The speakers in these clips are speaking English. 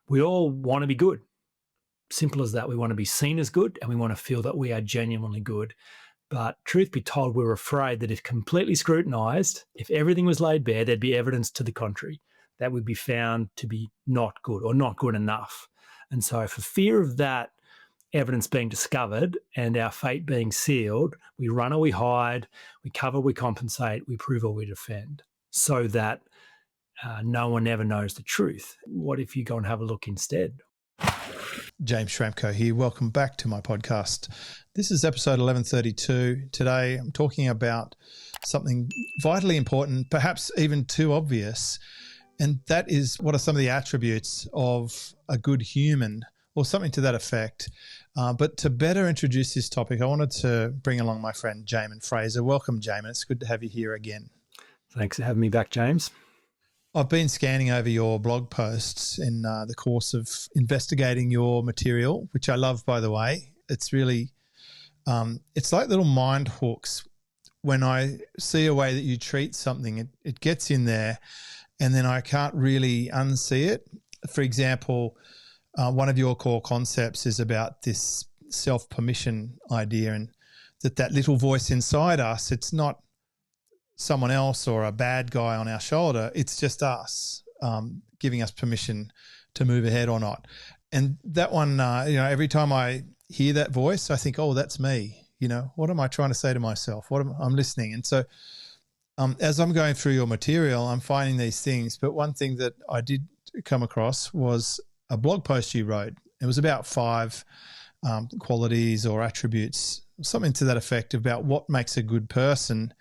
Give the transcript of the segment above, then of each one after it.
We all want to be good. Simple as that. We want to be seen as good and we want to feel that we are genuinely good. But truth be told, we're afraid that if completely scrutinised, if everything was laid bare, there'd be evidence to the contrary that would be found to be not good or not good enough. And so for fear of that evidence being discovered and our fate being sealed, we run or we hide, we cover, we compensate, we prove or we defend, so that no one ever knows the truth. What if you go and have a look instead? James Schramko here. Welcome back to my podcast. This is episode 1132. Today I'm talking about something vitally important, perhaps even too obvious, and that is what are some of the attributes of a good human or something to that effect. But to better introduce this topic, I wanted to bring along my friend Jaemin Frazer. Welcome, Jaemin. It's good to have you here again. Thanks for having me back, James. I've been scanning over your blog posts in the course of investigating your material, which I love, by the way. It's really, it's like little mind hooks. When I see a way that you treat something, it gets in there and then I can't really unsee it. For example, one of your core concepts is about this self-permission idea, and that little voice inside us, it's not someone else or a bad guy on our shoulder. It's just us giving us permission to move ahead or not. And that one, every time I hear that voice, I think, oh, that's me. What am I trying to say to myself? I'm listening. And so as I'm going through your material, I'm finding these things. But one thing that I did come across was a blog post you wrote. It was about 5 qualities or attributes, something to that effect, about what makes a good person.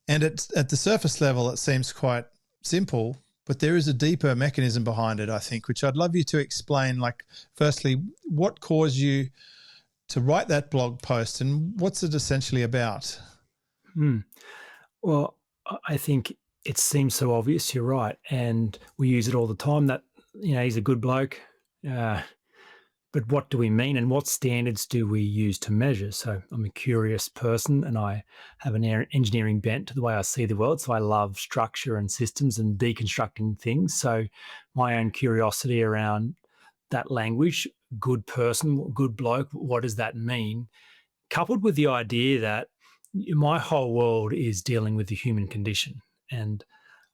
And at the surface level, it seems quite simple, but there is a deeper mechanism behind it, I think, which I'd love you to explain. Like, firstly, what caused you to write that blog post and what's it essentially about? Well, I think it seems so obvious, you're right. And we use it all the time that, he's a good bloke. But what do we mean and what standards do we use to measure? So I'm a curious person and I have an engineering bent to the way I see the world. So I love structure and systems and deconstructing things. So my own curiosity around that language, good person, good bloke, what does that mean? Coupled with the idea that my whole world is dealing with the human condition. And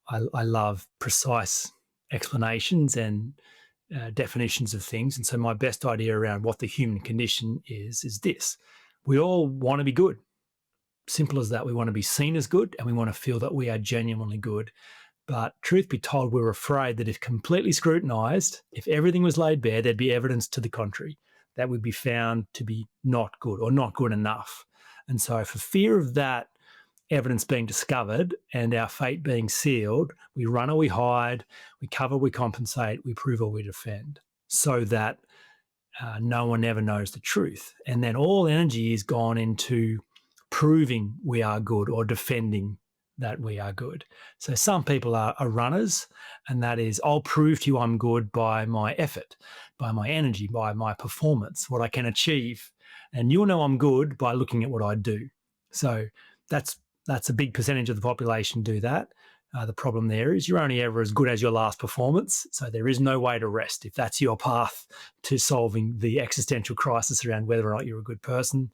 I love precise explanations and definitions of things. And so my best idea around what the human condition is this. We all want to be good. Simple as that. We want to be seen as good and we want to feel that we are genuinely good. But truth be told, we're afraid that if completely scrutinised, if everything was laid bare, there'd be evidence to the contrary that would be found to be not good or not good enough. And so for fear of that evidence being discovered and our fate being sealed, we run or we hide, we cover, we compensate, we prove or we defend, so that no one ever knows the truth. And then all energy is gone into proving we are good or defending that we are good. So some people are runners, and that is, I'll prove to you I'm good by my effort, by my energy, by my performance, what I can achieve. And you'll know I'm good by looking at what I do. So that's a big percentage of the population do that. The problem there is you're only ever as good as your last performance. So there is no way to rest if that's your path to solving the existential crisis around whether or not you're a good person.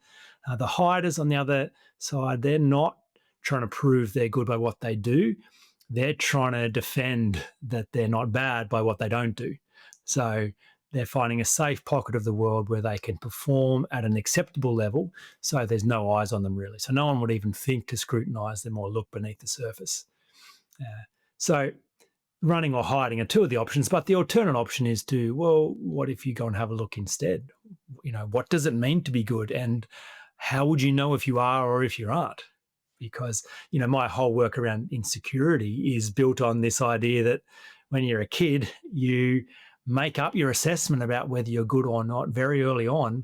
The hiders, on the other side, they're not trying to prove they're good by what they do. They're trying to defend that they're not bad by what they don't do. So they're finding a safe pocket of the world where they can perform at an acceptable level, so there's no eyes on them really. So no one would even think to scrutinise them or look beneath the surface. So running or hiding are 2 of the options, but the alternate option is what if you go and have a look instead? What does it mean to be good, and how would you know if you are or if you aren't? Because, my whole work around insecurity is built on this idea that when you're a kid, you make up your assessment about whether you're good or not very early on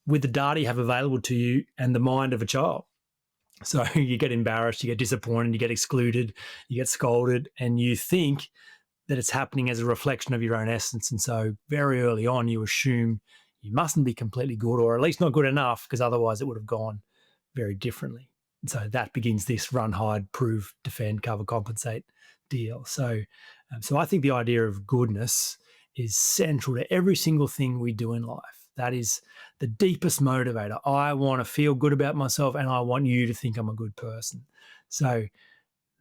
with the data you have available to you and the mind of a child. So you get embarrassed, you get disappointed, you get excluded, you get scolded, and you think that it's happening as a reflection of your own essence. And so very early on, you assume you mustn't be completely good, or at least not good enough, because otherwise it would have gone very differently. And so that begins this run, hide, prove, defend, cover, compensate deal. So I think the idea of goodness is central to every single thing we do in life. That is the deepest motivator. I want to feel good about myself and I want you to think I'm a good person. So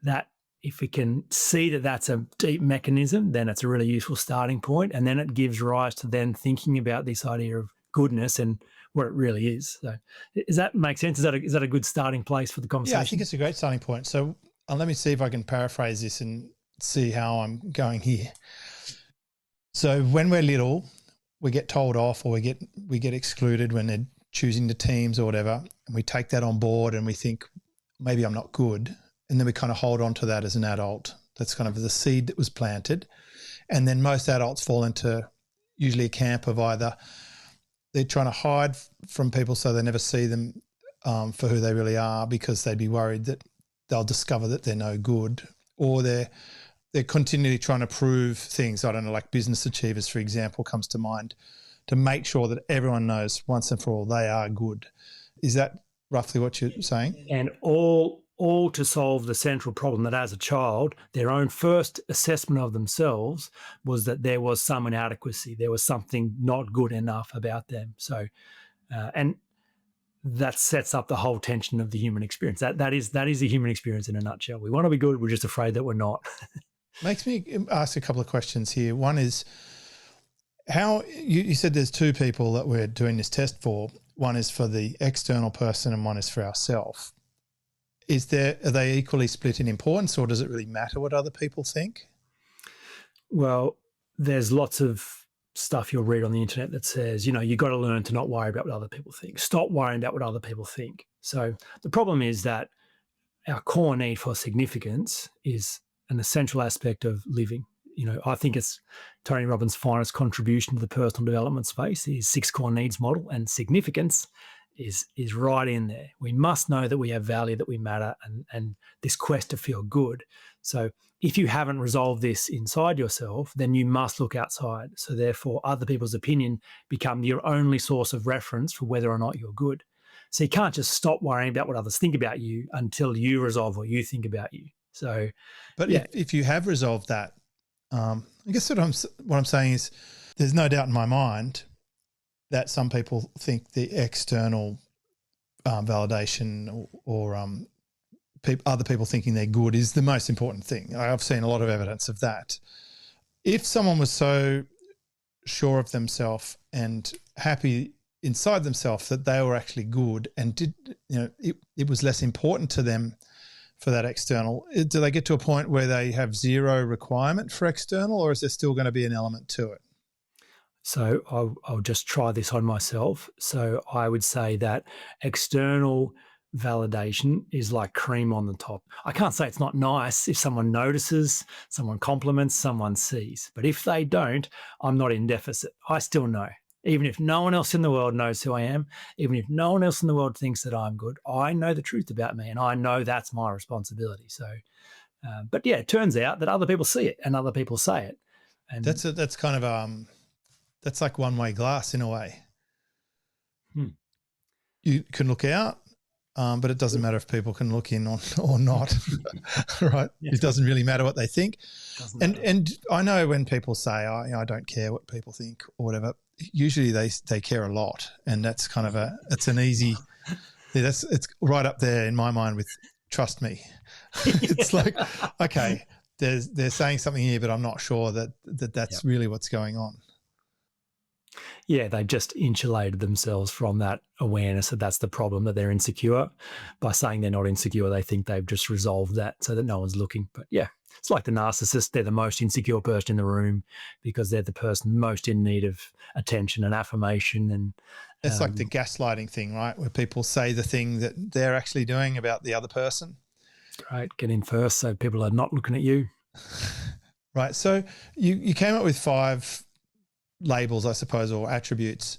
that if we can see that that's a deep mechanism, then it's a really useful starting point. And then it gives rise to then thinking about this idea of goodness and what it really is. So does that make sense? Is that a good starting place for the conversation? Yeah, I think it's a great starting point. So let me see if I can paraphrase this and see how I'm going here. So when we're little, we get told off or we get excluded when they're choosing the teams or whatever, and we take that on board and we think maybe I'm not good, and then we kind of hold on to that as an adult. That's kind of the seed that was planted, and then most adults fall into usually a camp of either they're trying to hide from people so they never see them for who they really are because they'd be worried that they'll discover that they're no good, or they're continually trying to prove things. I don't know, like business achievers, for example, comes to mind, to make sure that everyone knows once and for all they are good. Is that roughly what you're saying? And all to solve the central problem that as a child, their own first assessment of themselves was that there was some inadequacy. There was something not good enough about them. So, and that sets up the whole tension of the human experience. That is the human experience in a nutshell. We want to be good. We're just afraid that we're not. Makes me ask a couple of questions here. One is, how you said there's two people that we're doing this test for. One is for the external person and one is for ourselves. Are they equally split in importance, or does it really matter what other people think? Well, there's lots of stuff you'll read on the internet that says, you got to learn to not worry about what other people think. Stop worrying about what other people think. So the problem is that our core need for significance is an essential aspect of living. I think it's Tony Robbins' finest contribution to the personal development space, his 6 core needs model, and significance is right in there. We must know that we have value, that we matter, and this quest to feel good. So if you haven't resolved this inside yourself, then you must look outside. So therefore, other people's opinion become your only source of reference for whether or not you're good. So you can't just stop worrying about what others think about you until you resolve what you think about you. So, but yeah. if you have resolved that, I guess what I'm saying is, there's no doubt in my mind that some people think the external validation or other people thinking they're good is the most important thing. I've seen a lot of evidence of that. If someone was so sure of themselves and happy inside themselves that they were actually good and it was less important to them for that external, do they get to a point where they have zero requirement for external, or is there still going to be an element to it? So I'll just try this on myself. So I would say that external validation is like cream on the top. I can't say it's not nice if someone notices, someone compliments, someone sees. But if they don't, I'm not in deficit. I still know. Even if no one else in the world knows who I am, even if no one else in the world thinks that I'm good, I know the truth about me and I know that's my responsibility. So, but yeah, it turns out that other people see it and other people say it. And that's kind of that's like one-way glass in a way. You can look out, but it doesn't matter if people can look in or not, right? Yeah. It doesn't really matter what they think. And I know when people say, I don't care what people think or whatever, usually they care a lot, and that's kind of it's an easy. Yeah, it's right up there in my mind with trust me. It's like, okay, they're saying something here, but I'm not sure that's really what's going on. Yeah, they've just insulated themselves from that awareness that that's the problem, that they're insecure. By saying they're not insecure, they think they've just resolved that so that no one's looking. But yeah, it's like the narcissist. They're the most insecure person in the room because they're the person most in need of attention and affirmation. And it's like the gaslighting thing, right? Where people say the thing that they're actually doing about the other person. Right, get in first so people are not looking at you. Right. So you came up with 5 labels, I suppose, or attributes.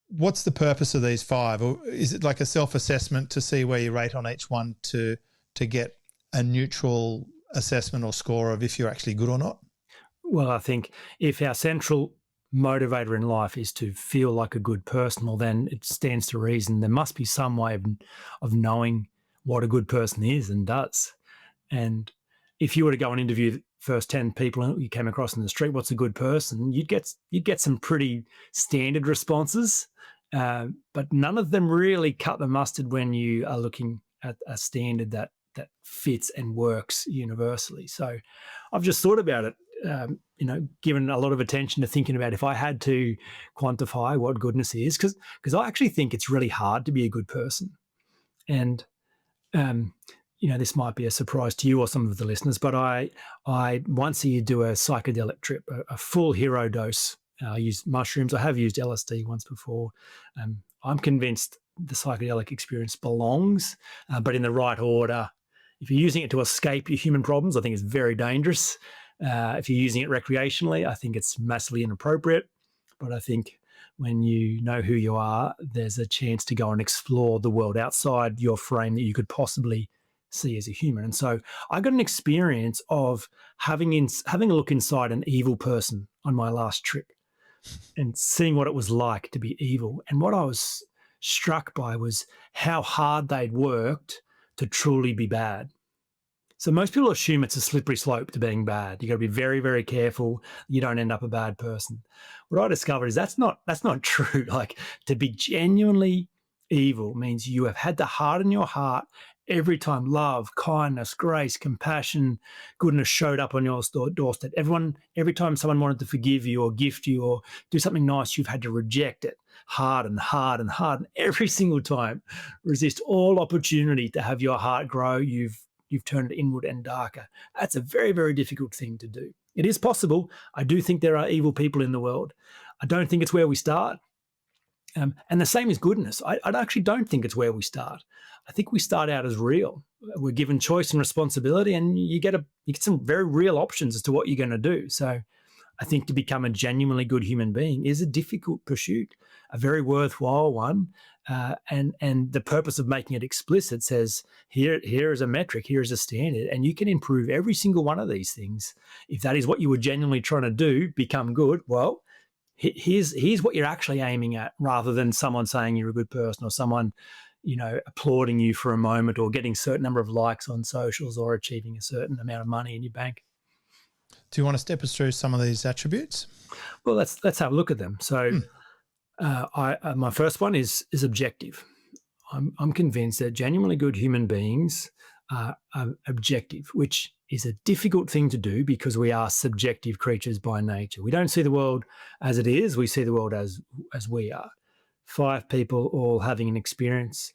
What's the purpose of these 5? Or is it like a self-assessment to see where you rate on each one to get a neutral assessment or score of if you're actually good or not? Well, I think if our central motivator in life is to feel like a good person, well, then it stands to reason there must be some way of knowing what a good person is and does. And if you were to go and interview first 10 people you came across in the street, what's a good person, you'd get some pretty standard responses, but none of them really cut the mustard when you are looking at a standard that fits and works universally. So I've just thought about it, given a lot of attention to thinking about if I had to quantify what goodness is, because I actually think it's really hard to be a good person. And this might be a surprise to you or some of the listeners, but I once a year do a psychedelic trip, a full hero dose. I use mushrooms. I have used LSD once before. I'm convinced the psychedelic experience belongs, but in the right order. If you're using it to escape your human problems, I think it's very dangerous. If you're using it recreationally, I think it's massively inappropriate. But I think when you know who you are, there's a chance to go and explore the world outside your frame that you could possibly see as a human. And so I got an experience of having a look inside an evil person on my last trip and seeing what it was like to be evil. And what I was struck by was how hard they'd worked to truly be bad. So most people assume it's a slippery slope to being bad. You got to be very, very careful you don't end up a bad person. What I discovered is that's not true. Like, to be genuinely evil means you have had to harden your heart every time love, kindness, grace, compassion, goodness showed up on your doorstep. Every time someone wanted to forgive you or gift you or do something nice, you've had to reject it hard and hard and hard. And every single time, resist all opportunity to have your heart grow. You've turned it inward and darker. That's a very, very difficult thing to do. It is possible. I do think there are evil people in the world. I don't think it's where we start. And the same is goodness. I actually don't think it's where we start. I think we start out as real. We're given choice and responsibility, and you get some very real options as to what you're going to do. So I think to become a genuinely good human being is a difficult pursuit, a very worthwhile one. And the purpose of making it explicit says, here is a metric, here is a standard, and you can improve every single one of these things. If that is what you were genuinely trying to do, become good, well, here's what you're actually aiming at, rather than someone saying you're a good person or someone, applauding you for a moment or getting a certain number of likes on socials or achieving a certain amount of money in your bank. Do you want to step us through some of these attributes? Well, let's have a look at them. So my first one is objective. I'm convinced that genuinely good human beings are objective, which is a difficult thing to do because we are subjective creatures by nature. We don't see the world as it is. We see the world as we are. 5 people all having an experience,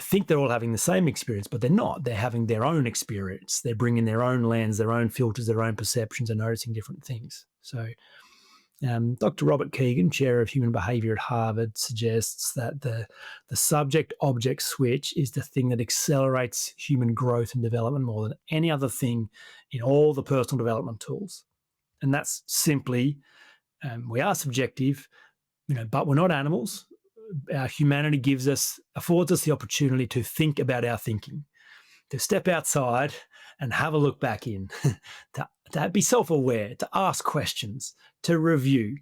think they're all having the same experience, but they're not. They're having their own experience. They're bringing their own lens, their own filters, their own perceptions, and noticing different things. So Dr. Robert Keegan, chair of human behavior at Harvard, suggests that the subject-object switch is the thing that accelerates human growth and development more than any other thing in all the personal development tools. And that's simply, we are subjective, but we're not animals. Our humanity affords us the opportunity to think about our thinking, to step outside and have a look back in, to be self-aware, to ask questions, to review.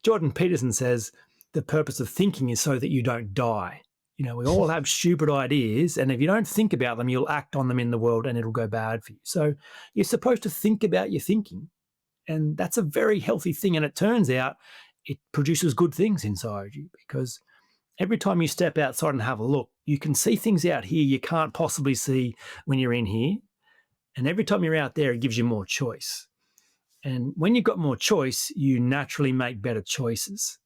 Jordan Peterson says the purpose of thinking is so that you don't die. We all have stupid ideas, and if you don't think about them, you'll act on them in the world and it'll go bad for you. So you're supposed to think about your thinking, and that's a very healthy thing. And it turns out it produces good things inside you, because every time you step outside and have a look, you can see things out here you can't possibly see when you're in here. And every time you're out there, it gives you more choice. And when you've got more choice, you naturally make better choices.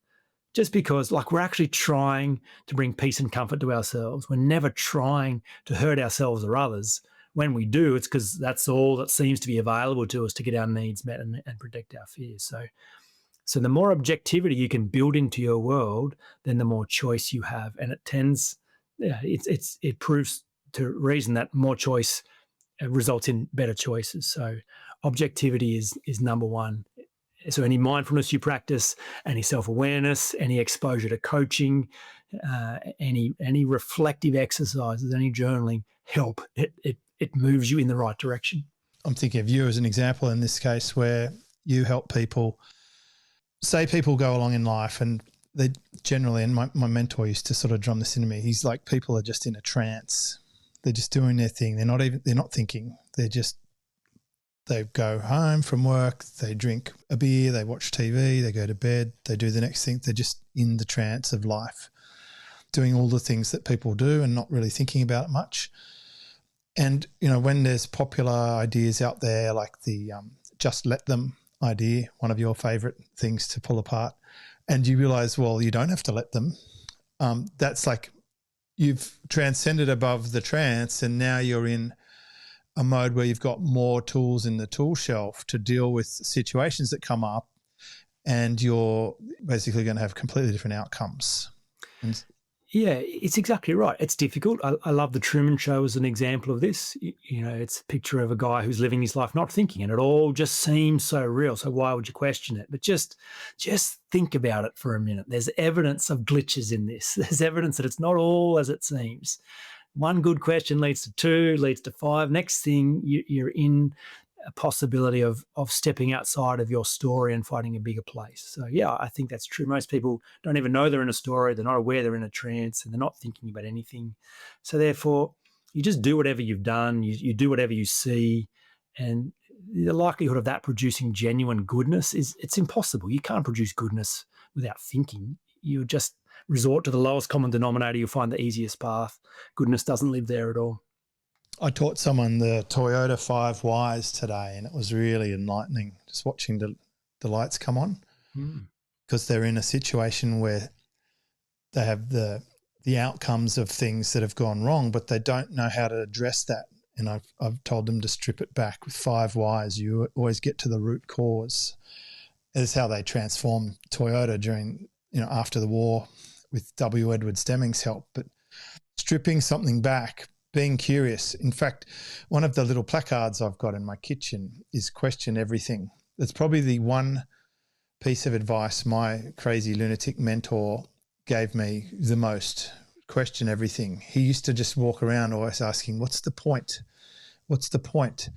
Just because, we're actually trying to bring peace and comfort to ourselves. We're never trying to hurt ourselves or others. When we do, it's because that's all that seems to be available to us to get our needs met and protect our fears. So the more objectivity you can build into your world, then the more choice you have. And it proves to reason that more choice results in better choices. So objectivity is number one. So any mindfulness you practice, any self-awareness, any exposure to coaching, any reflective exercises, any journaling help. It moves you in the right direction. I'm thinking of you as an example in this case, where you help people. Say people go along in life and they generally, and my mentor used to sort of drum this into me, he's like, people are just in a trance. They're just doing their thing. They're not thinking. They're just They go home from work, they drink a beer, they watch TV, they go to bed, they do the next thing. They're just in the trance of life, doing all the things that people do and not really thinking about it much. And, when there's popular ideas out there like the just let them idea, one of your favorite things to pull apart, and you realize, well, you don't have to let them. That's like you've transcended above the trance and now you're in a mode where you've got more tools in the tool shelf to deal with situations that come up, and you're basically going to have completely different outcomes. And yeah, it's exactly right. It's difficult. I love the Truman Show as an example of this. It's a picture of a guy who's living his life not thinking, and it all just seems so real. So why would you question it? But just think about it for a minute. There's evidence of glitches in this. There's evidence that it's not all as it seems. One good question leads to 2, leads to 5. Next thing, you're in a possibility of stepping outside of your story and finding a bigger place. So, yeah, I think that's true. Most people don't even know they're in a story. They're not aware they're in a trance, and they're not thinking about anything. So, therefore, you just do whatever you've done. You do whatever you see, and the likelihood of that producing genuine goodness it's impossible. You can't produce goodness without thinking. You just resort to the lowest common denominator. You'll find the easiest path. Goodness doesn't live there at all. I taught someone the Toyota 5 Whys today, and it was really enlightening just watching the lights come on, because they're in a situation where they have the outcomes of things that have gone wrong, but they don't know how to address that. And I've told them to strip it back with 5 Whys. You always get to the root cause. It's how they transformed Toyota during, after the war with W. Edwards Deming's help. But stripping something back, being curious. In fact, one of the little placards I've got in my kitchen is question everything. That's probably the one piece of advice my crazy lunatic mentor gave me the most. Question everything. He used to just walk around always asking, what's the point? What's the point?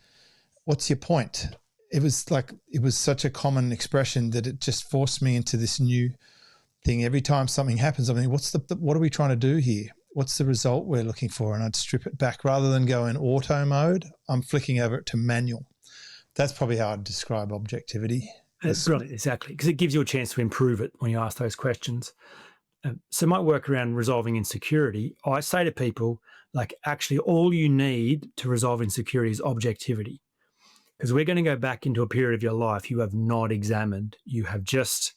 What's your point? It was such a common expression that it just forced me into this new thing. Every time something happens, I mean, what are we trying to do here? What's the result we're looking for? And I'd strip it back. Rather than go in auto mode, I'm flicking over it to manual. That's probably how I'd describe objectivity. That's brilliant, exactly, because it gives you a chance to improve it when you ask those questions. So my work around resolving insecurity, I say to people, actually all you need to resolve insecurity is objectivity. Because we're going to go back into a period of your life you have not examined. You have just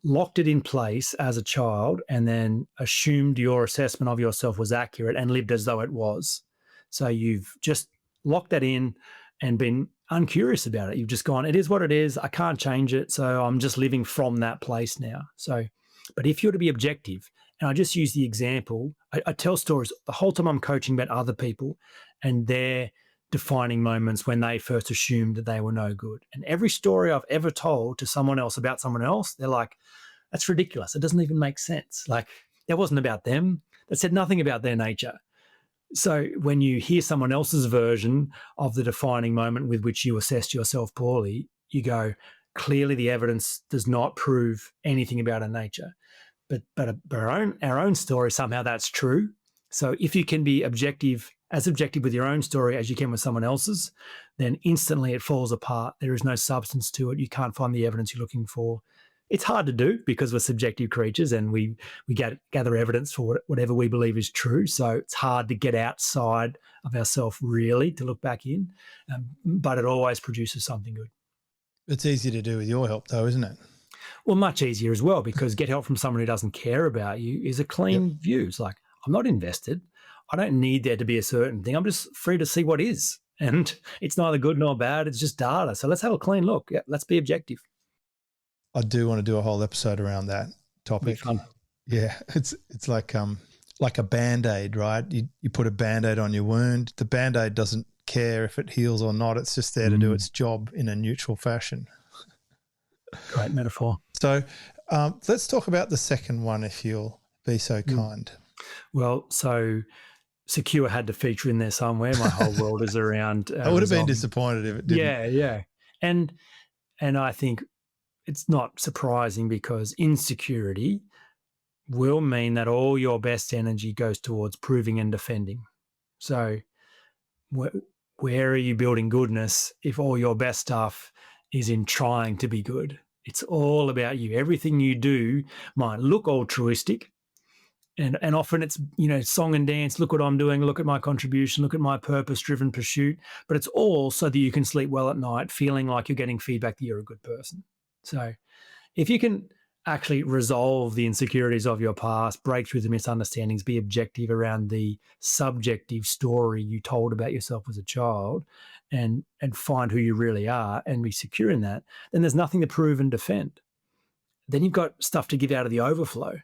locked it in place as a child and then assumed your assessment of yourself was accurate and lived as though it was. So you've just locked that in and been uncurious about it. You've just gone, it is what it is. I can't change it. So I'm just living from that place now. But if you're to be objective, and I just use the example, I tell stories the whole time I'm coaching about other people and their defining moments when they first assumed that they were no good. And every story I've ever told to someone else about someone else, they're like, that's ridiculous. It doesn't even make sense. That wasn't about them. That said nothing about their nature. So when you hear someone else's version of the defining moment with which you assessed yourself poorly, you go, clearly the evidence does not prove anything about our nature. But our own story, somehow that's true. So if you can be objective with your own story as you can with someone else's, then instantly it falls apart. There is no substance to it. You can't find the evidence you're looking for. It's hard to do because we're subjective creatures and we gather evidence for whatever we believe is true. So it's hard to get outside of ourselves really to look back in, but it always produces something good. It's easy to do with your help though, isn't it? Well, much easier as well, because get help from someone who doesn't care about you is a clean view. It's like, I'm not invested. I don't need there to be a certain thing. I'm just free to see what is. And it's neither good nor bad. It's just data. So let's have a clean look. Yeah, let's be objective. I do want to do a whole episode around that topic. Fun. Yeah, it's like a Band-Aid, right? You put a Band-Aid on your wound. The Band-Aid doesn't care if it heals or not. It's just there to do its job in a neutral fashion. Great metaphor. So let's talk about the second one, if you'll be so kind. Well, so secure had to feature in there somewhere. My whole world is around. I would have been disappointed if it didn't. Yeah. And I think it's not surprising because insecurity will mean that all your best energy goes towards proving and defending. So where are you building goodness if all your best stuff is in trying to be good? It's all about you. Everything you do might look altruistic, and often it's, song and dance, look what I'm doing, look at my contribution, look at my purpose-driven pursuit, but it's all so that you can sleep well at night feeling like you're getting feedback that you're a good person. So if you can actually resolve the insecurities of your past, break through the misunderstandings, be objective around the subjective story you told about yourself as a child, and find who you really are and be secure in that, then there's nothing to prove and defend. Then you've got stuff to give out of the overflow.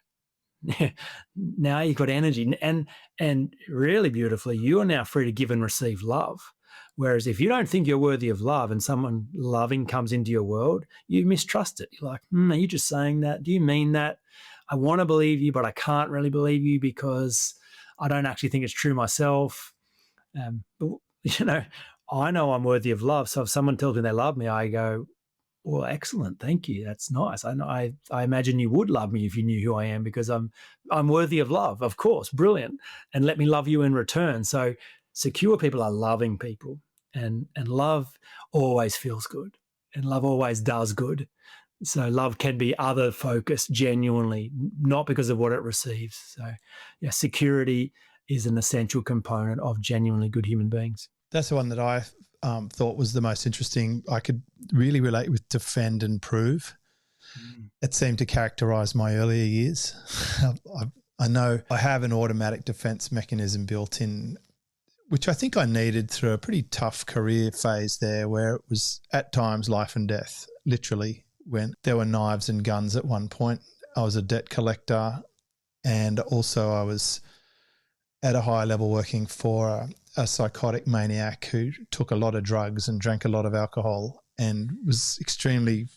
Now you've got energy, and really beautifully, you are now free to give and receive love. Whereas if you don't think you're worthy of love and someone loving comes into your world, you mistrust it. You're like, are you just saying that? Do you mean that? I want to believe you, but I can't really believe you because I don't actually think it's true myself. But I know I'm worthy of love. So if someone tells me they love me, I go, well, excellent. Thank you. That's nice. I imagine you would love me if you knew who I am, because I'm worthy of love. Of course. Brilliant. And let me love you in return. So secure people are loving people, and love always feels good, and love always does good. So love can be other focused genuinely, not because of what it receives. So yeah, security is an essential component of genuinely good human beings. That's the one that I thought was the most interesting. I could really relate with defend and prove. It seemed to characterize my earlier years. I know I have an automatic defense mechanism built in, which I think I needed through a pretty tough career phase there, where it was at times life and death, literally, when there were knives and guns at one point. I was a debt collector, and also I was at a high level working for a psychotic maniac who took a lot of drugs and drank a lot of alcohol and was extremely,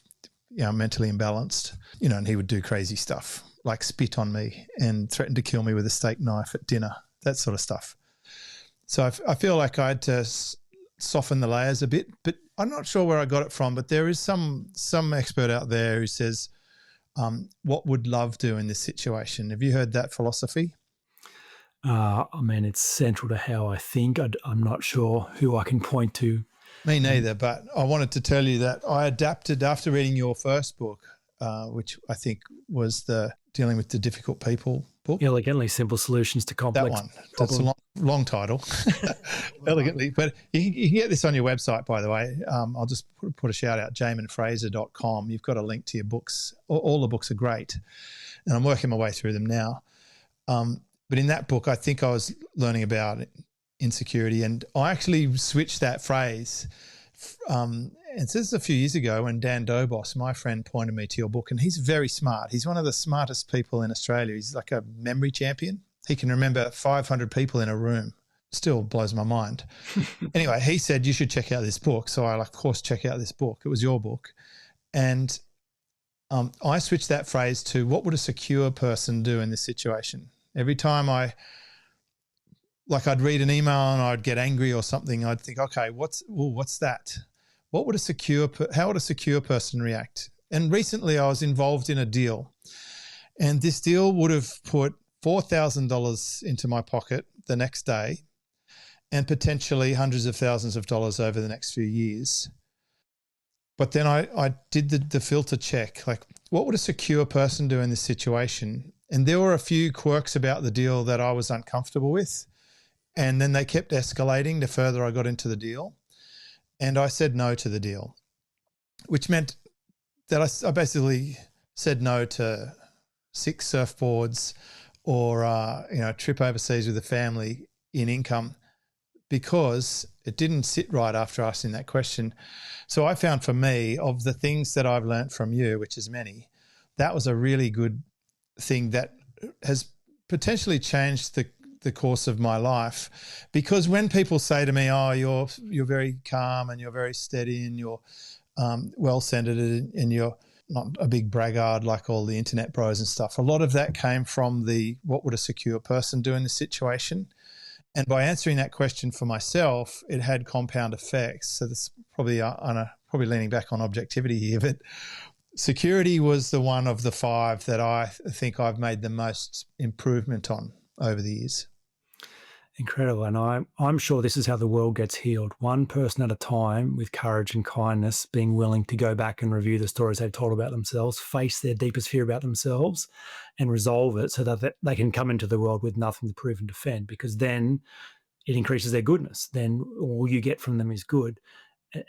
mentally imbalanced, and he would do crazy stuff like spit on me and threaten to kill me with a steak knife at dinner, that sort of stuff. So I feel like I had to soften the layers a bit, but I'm not sure where I got it from. But there is some expert out there who says, what would love do in this situation? Have you heard that philosophy? It's central to how I think. I'm not sure who I can point to. Me neither, but I wanted to tell you that I adapted after reading your first book, which I think was the Dealing with the Difficult People book. Elegantly Simple Solutions to Complex That one. Problems. That's a long title. Elegantly. But you can get this on your website, by the way. I'll just put a shout out, jaeminfrazer.com. You've got a link to your books. All the books are great, and I'm working my way through them now. But in that book, I think I was learning about insecurity, and I actually switched that phrase. And this is a few years ago when Dan Dobos, my friend, pointed me to your book, and he's very smart. He's one of the smartest people in Australia. He's like a memory champion. He can remember 500 people in a room. Still blows my mind. Anyway, he said, you should check out this book. So I, of course, check out this book. It was your book. And I switched that phrase to, what would a secure person do in this situation? Every time I'd read an email and I'd get angry or something, I'd think, okay, what's that? How would a secure person react? And recently I was involved in a deal, and this deal would have put $4,000 into my pocket the next day, and potentially hundreds of thousands of dollars over the next few years. But then I did the filter check, like, what would a secure person do in this situation? And there were a few quirks about the deal that I was uncomfortable with. And then they kept escalating the further I got into the deal. And I said no to the deal, which meant that I basically said no to 6 surfboards or a trip overseas with a family in income, because it didn't sit right after asking that question. So I found, for me, of the things that I've learned from you, which is many, that was a really good thing that has potentially changed the course of my life. Because when people say to me, oh, you're very calm and you're very steady and you're well-centered and you're not a big braggart like all the internet bros and stuff, a lot of that came from what would a secure person do in this situation? And by answering that question for myself, it had compound effects. So this probably probably leaning back on objectivity here, but security was the one of the 5 that I think I've made the most improvement on over the years. Incredible. And I'm sure this is how the world gets healed. One person at a time with courage and kindness, being willing to go back and review the stories they've told about themselves, face their deepest fear about themselves and resolve it so that they can come into the world with nothing to prove and defend, because then it increases their goodness. Then all you get from them is good.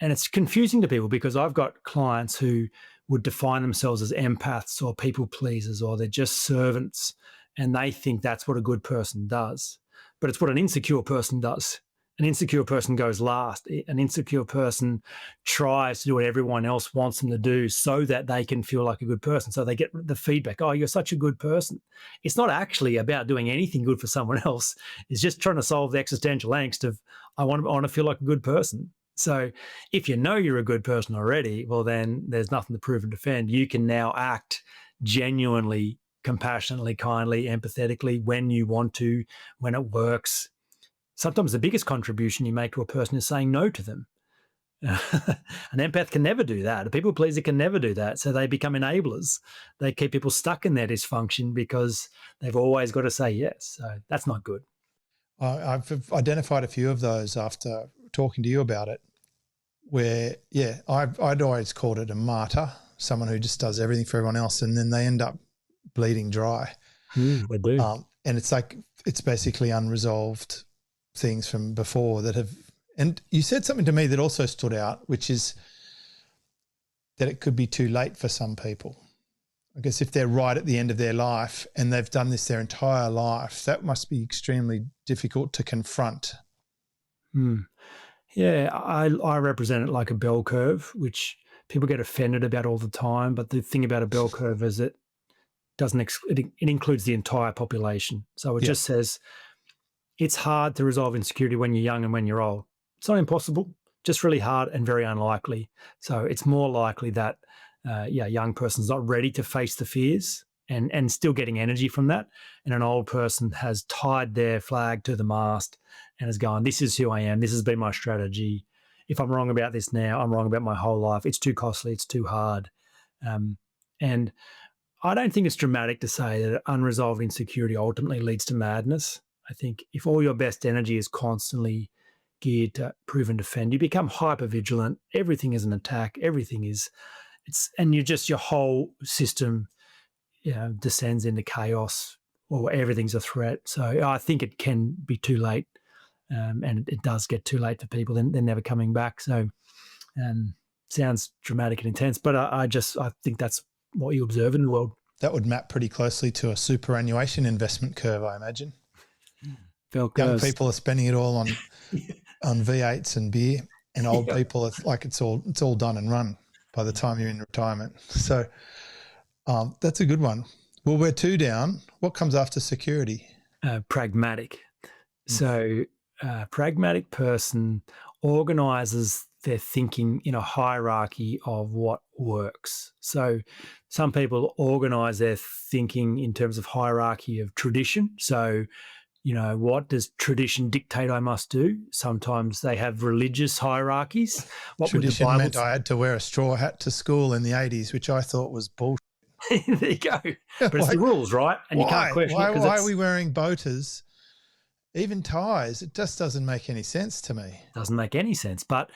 And it's confusing to people because I've got clients who would define themselves as empaths or people pleasers, or they're just servants, and they think that's what a good person does. But it's what an insecure person does. An insecure person goes last. An insecure person tries to do what everyone else wants them to do so that they can feel like a good person. So they get the feedback, oh, you're such a good person. It's not actually about doing anything good for someone else. It's just trying to solve the existential angst of, I want to feel like a good person. So if you know you're a good person already, well, then there's nothing to prove and defend. You can now act genuinely, compassionately, kindly, empathetically when you want to, when it works. Sometimes the biggest contribution you make to a person is saying no to them. An empath can never do that. A people pleaser can never do that. So they become enablers. They keep people stuck in their dysfunction because they've always got to say yes. So that's not good. I've identified a few of those after talking to you about it, where, yeah, I'd always called it a martyr, someone who just does everything for everyone else, and then they end up bleeding dry. They do. And it's basically unresolved things from before that have, and you said something to me that also stood out, which is that it could be too late for some people. I guess if they're right at the end of their life and they've done this their entire life, that must be extremely difficult to confront. Yeah, I represent it like a bell curve, which people get offended about all the time. But the thing about a bell curve is it includes the entire population. So it just says it's hard to resolve insecurity when you're young and when you're old. It's not impossible, just really hard and very unlikely. So it's more likely that a young person's not ready to face the fears and still getting energy from that. And an old person has tied their flag to the mast and has gone, this is who I am. This has been my strategy. If I'm wrong about this now, I'm wrong about my whole life. It's too costly. It's too hard. And I don't think it's dramatic to say that unresolved insecurity ultimately leads to madness. I think if all your best energy is constantly geared to prove and defend, you become hyper vigilant. Everything is an attack. And your whole system, descends into chaos, or everything's a threat. So I think it can be too late, and it does get too late for people. Then they're never coming back. So, sounds dramatic and intense, but I think that's what you observe in the world. That would map pretty closely to a superannuation investment curve, I imagine. Young people are spending it all on on V8s and beer, and old people are like it's all done and run by the time you're in retirement. So that's a good one. Well, we're 2 down. What comes after security? Pragmatic. So pragmatic person organizes their thinking in a hierarchy of what works. So some people organize their thinking in terms of hierarchy of tradition. So, what does tradition dictate I must do? Sometimes they have religious hierarchies. What tradition meant I had to wear a straw hat to school in the 80s, which I thought was bullshit. There you go. But it's the rules, right? And you can't question it. Why are we wearing boaters? Even ties, it just doesn't make any sense to me. Doesn't make any sense. But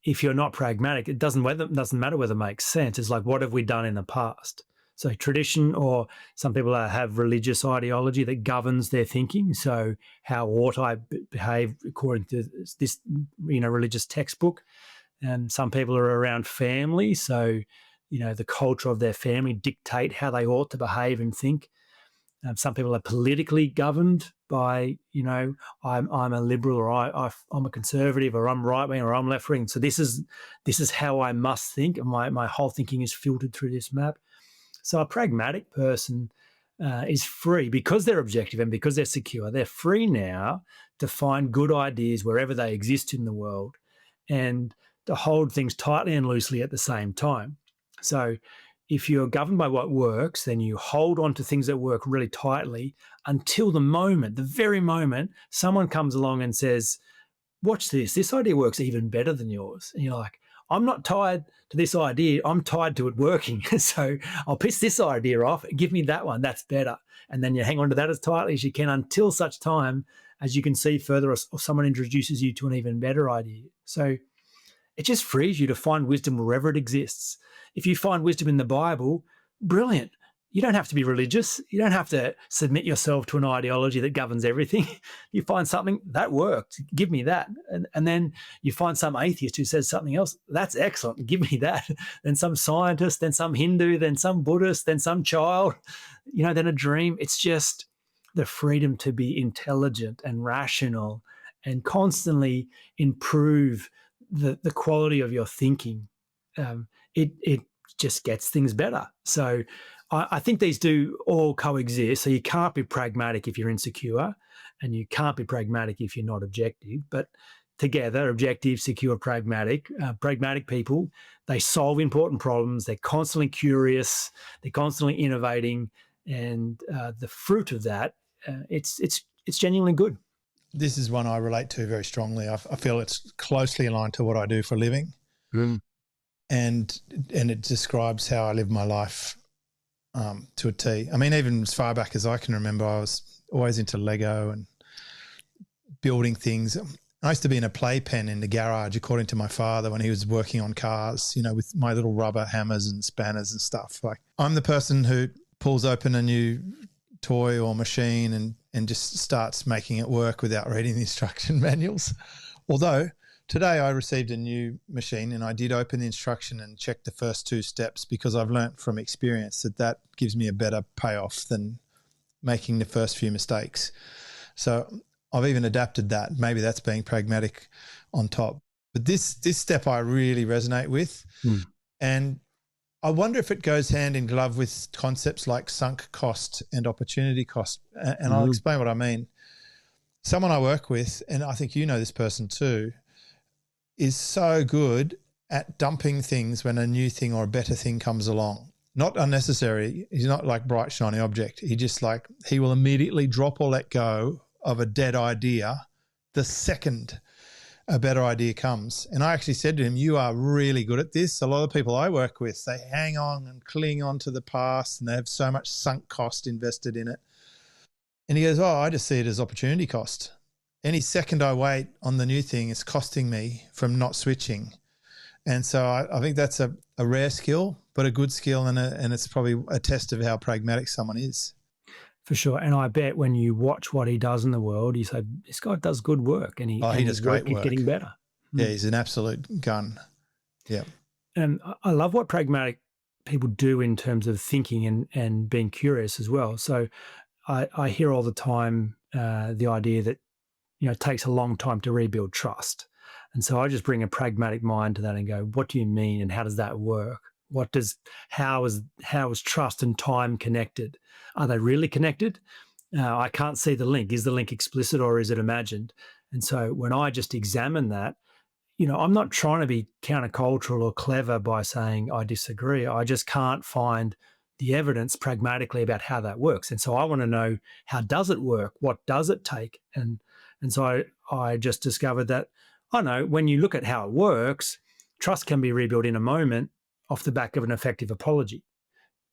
if you're not pragmatic, it doesn't matter whether it makes sense. It's like, what have we done in the past? So tradition, or some people have religious ideology that governs their thinking. So how ought I behave according to this, religious textbook? And some people are around family. So, the culture of their family dictate how they ought to behave and think. Some people are politically governed by, I'm a liberal, or I'm a conservative, or I'm right wing, or I'm left wing. So this is how I must think, and my whole thinking is filtered through this map. So a pragmatic person is free because they're objective and because they're secure. They're free now to find good ideas wherever they exist in the world, and to hold things tightly and loosely at the same time. So if you're governed by what works, then you hold on to things that work really tightly until the very moment someone comes along and says, watch this idea works even better than yours. And you're like, I'm not tied to this idea. I'm tied to it working. So I'll piss this idea off. Give me that one. That's better. And then you hang on to that as tightly as you can until such time as you can see further, or someone introduces you to an even better idea. So it just frees you to find wisdom wherever it exists. If you find wisdom in the Bible, brilliant. You don't have to be religious. You don't have to submit yourself to an ideology that governs everything. You find something that worked, give me that. And then you find some atheist who says something else, that's excellent, give me that. Then some scientist, then some Hindu, then some Buddhist, then some child, then a dream. It's just the freedom to be intelligent and rational and constantly improve the quality of your thinking. It just gets things better. So I think these do all coexist. So you can't be pragmatic if you're insecure, and you can't be pragmatic if you're not objective. But together, objective, secure, pragmatic people, they solve important problems. They're constantly curious. They're constantly innovating, and the fruit of that, it's genuinely good. This is one I relate to very strongly. I feel it's closely aligned to what I do for a living, and it describes how I live my life to a T. I mean, even as far back as I can remember, I was always into Lego and building things. I used to be in a playpen in the garage, according to my father, when he was working on cars, with my little rubber hammers and spanners and stuff. Like, I'm the person who pulls open a new toy or machine and just starts making it work without reading the instruction manuals. Although today I received a new machine and I did open the instruction and check the first 2 steps, because I've learnt from experience that gives me a better payoff than making the first few mistakes. So I've even adapted that. Maybe that's being pragmatic on top. But this step I really resonate with. And I wonder if it goes hand in glove with concepts like sunk cost and opportunity cost. And I'll explain what I mean. Someone I work with, and I think you know this person too, is so good at dumping things when a new thing or a better thing comes along. Not unnecessary. He's not like bright, shiny object. He will immediately drop or let go of a dead idea the second a better idea comes. And I actually said to him, you are really good at this. A lot of people I work with, they hang on and cling on to the past, and they have so much sunk cost invested in it. And he goes, I just see it as opportunity cost. Any second I wait on the new thing is costing me from not switching. And so I think that's a rare skill, but a good skill, and it's probably a test of how pragmatic someone is. For sure. And I bet when you watch what he does in the world, you say, this guy does good work, and he does great work. Getting better. Yeah, he's an absolute gun. Yeah. And I love what pragmatic people do in terms of thinking and being curious as well. So I hear all the time the idea that, it takes a long time to rebuild trust. And so I just bring a pragmatic mind to that and go, what do you mean, and how does that work? How is trust and time connected? Are they really connected? I can't see the link. Is the link explicit or is it imagined? And so when I just examine that, I'm not trying to be countercultural or clever by saying I disagree. I just can't find the evidence pragmatically about how that works. And so I want to know, how does it work? What does it take? And so I just discovered that, when you look at how it works, trust can be rebuilt in a moment off the back of an effective apology,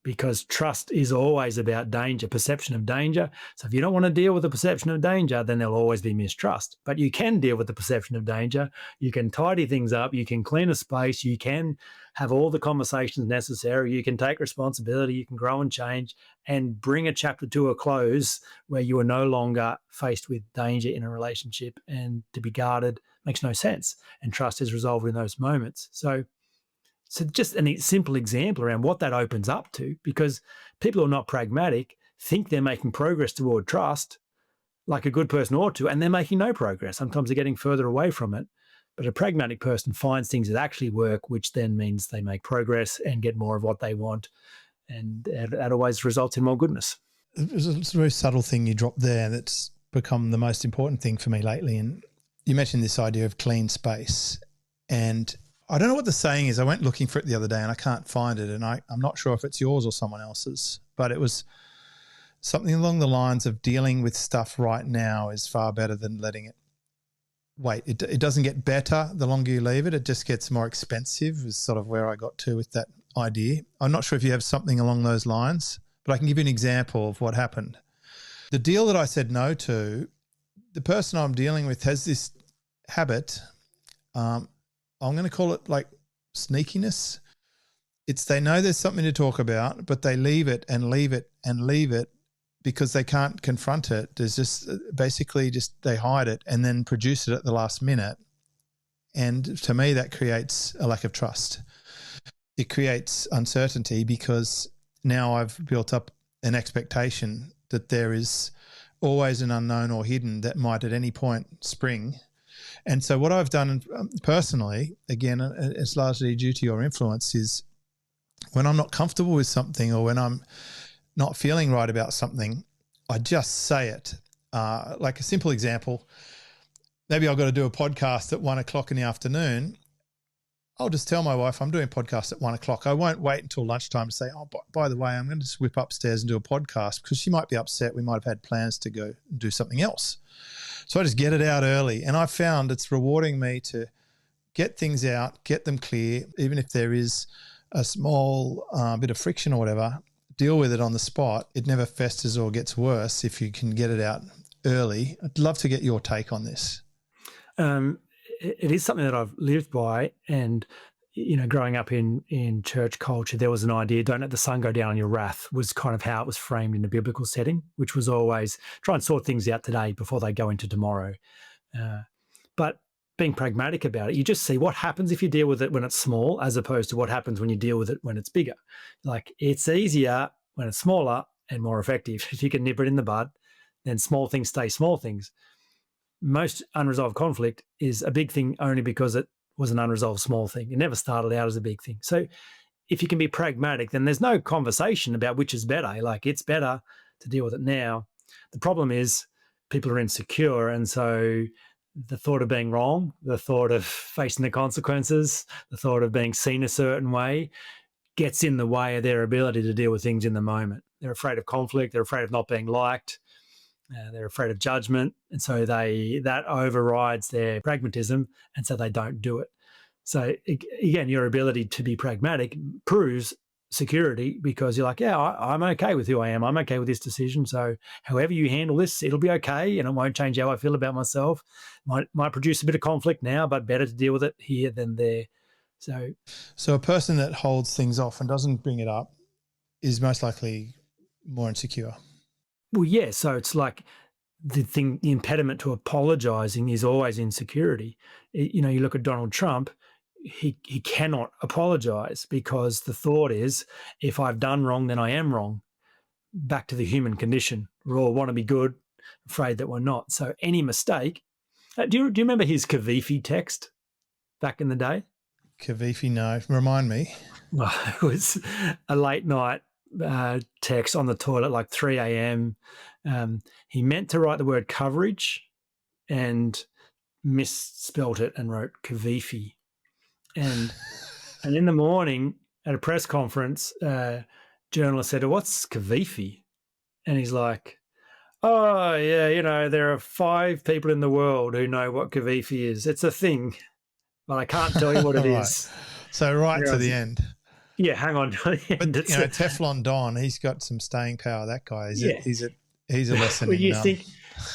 because trust is always about danger, perception of danger. So if you don't want to deal with the perception of danger, then there'll always be mistrust. But you can deal with the perception of danger. You can tidy things up. You can clean a space. You can have all the conversations necessary. You can take responsibility. You can grow and change and bring a chapter to a close where you are no longer faced with danger in a relationship, and to be guarded makes no sense. And trust is resolved in those moments. So just a simple example around what that opens up to, because people who are not pragmatic think they're making progress toward trust like a good person ought to, and they're making no progress. Sometimes they're getting further away from it. But a pragmatic person finds things that actually work, which then means they make progress and get more of what they want. And that always results in more goodness. It's a very subtle thing you dropped there that's become the most important thing for me lately. And you mentioned this idea of clean space. And I don't know what the saying is. I went looking for it the other day and I can't find it. And I'm not sure if it's yours or someone else's, but it was something along the lines of dealing with stuff right now is far better than letting it wait. It doesn't get better the longer you leave it. It just gets more expensive is sort of where I got to with that idea. I'm not sure if you have something along those lines, but I can give you an example of what happened. The deal that I said no to, the person I'm dealing with has this habit. I'm going to call it like sneakiness. It's they know there's something to talk about, but they leave it and leave it and leave it because they can't confront it. There's just basically just they hide it and then produce it at the last minute. And to me, that creates a lack of trust. It creates uncertainty because now I've built up an expectation that there is always an unknown or hidden that might at any point spring. And so what I've done personally, again, it's largely due to your influence, is when I'm not comfortable with something or when I'm not feeling right about something, I just say it. Like a simple example, maybe I've got to do a podcast at 1 o'clock in the afternoon. I'll just tell my wife I'm doing a podcast at 1 o'clock. I won't wait until lunchtime to say, oh, by the way, I'm going to just whip upstairs and do a podcast, because she might be upset. We might have had plans to go do something else. So I just get it out early. And I found it's rewarding me to get things out, get them clear, even if there is a small bit of friction or whatever, deal with it on the spot. It never festers or gets worse if you can get it out early. I'd love to get your take on this. It is something that I've lived by, and growing up in church culture, there was an idea, don't let the sun go down on your wrath, was kind of how it was framed in a biblical setting, which was always try and sort things out today before they go into tomorrow. But being pragmatic about it, you just see what happens if you deal with it when it's small as opposed to what happens when you deal with it when it's bigger. Like, it's easier when it's smaller and more effective. If you can nip it in the bud, then small things stay small things. Most unresolved conflict is a big thing only because it was an unresolved small thing. It never started out as a big thing. So if you can be pragmatic, then there's no conversation about which is better. Like, it's better to deal with it now. The problem is people are insecure, and so the thought of being wrong, the thought of facing the consequences, the thought of being seen a certain way gets in the way of their ability to deal with things in the moment. They're afraid of conflict. They're afraid of not being liked. They're afraid of judgment. And so that overrides their pragmatism, and so they don't do it. So again, your ability to be pragmatic proves security, because you're like, yeah, I'm okay with who I am. I'm okay with this decision. So however you handle this, it'll be okay, and it won't change how I feel about myself. Might produce a bit of conflict now, but better to deal with it here than there. So a person that holds things off and doesn't bring it up is most likely more insecure. Well, yeah. So it's like the impediment to apologizing is always insecurity. You look at Donald Trump. He cannot apologize because the thought is, if I've done wrong, then I am wrong. Back to the human condition. We all want to be good, afraid that we're not. So any mistake. Do you remember his Kavifi text back in the day? Kavifi, no. Remind me. Well, it was a late night text on the toilet, like 3 a.m. He meant to write the word coverage and misspelt it and wrote Kavifi. And in the morning at a press conference, journalist said, "What's Kavifi?" And he's like, "Oh, yeah, there are 5 people in the world who know what Kavifi is. It's a thing, but I can't tell you what it Right. is." So to the end. Yeah, hang on. But Teflon Don, he's got some staying power. That guy, he's a lesson. Well, you think